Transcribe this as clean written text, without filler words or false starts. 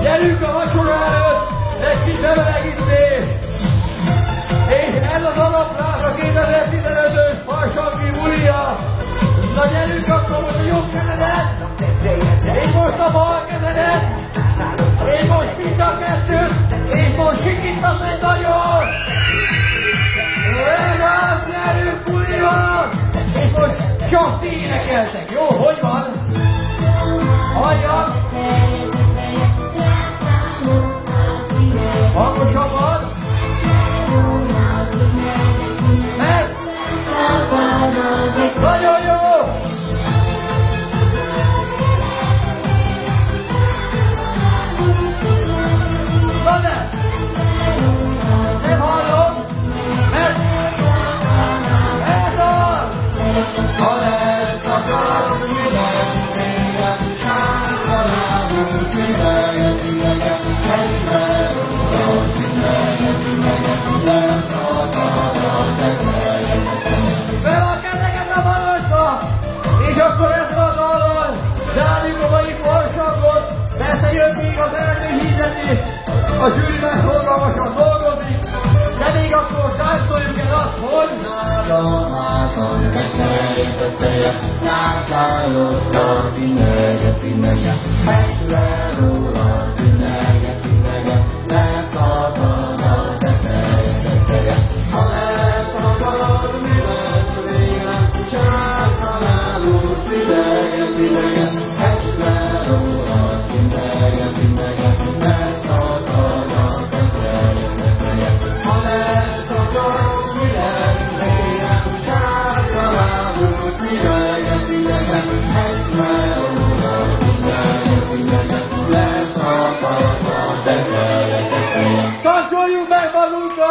Gyerünk a vacsora előtt, egy kis bemelegítni! És ez az alaplás a 2015-ös farsangi bulia! Na gyerünk akkor most a jobb kezedet! És most a bal kezedet! És most mind a kettőt! És most sikítasz egy nagyon! Legász, gyerünk bulival! És most csak ti énekeltek, jó? Hogy van? Halljak! Hangosabban! Mert? Nagyon jó! Na de! Nem hallom! Mert? Ez az! Ha lehet szakad, mi lesz vége? Sárkalábú tüneget, tüneget, esve rólad, tüneget, tüneget, leszakad a tetejet. Fel a kezeket a magasba! És akkor ezt a dallal zárjuk a mai farsangot. Persze jön még az erdőhízetés, a zsűri megforgalmasan dolgozik, de még akkor táncoljuk el azt, hogy a házam teteje, rászállott a tüneget, tüneget, esve róla, tüneget, tüneget, leszakad a teteje. Ha elszakad, mi lesz vége? Sárkalábú tüneget, tüneget, esve róla, tüneget, tüneget, leszakad a teteje. Ha elszakad, mi lesz vége? Sárkalábú tüneget, tüneget, esve róla, tüneget, tüneget, leszakad a teteje. táncoljunk meg magunkkal!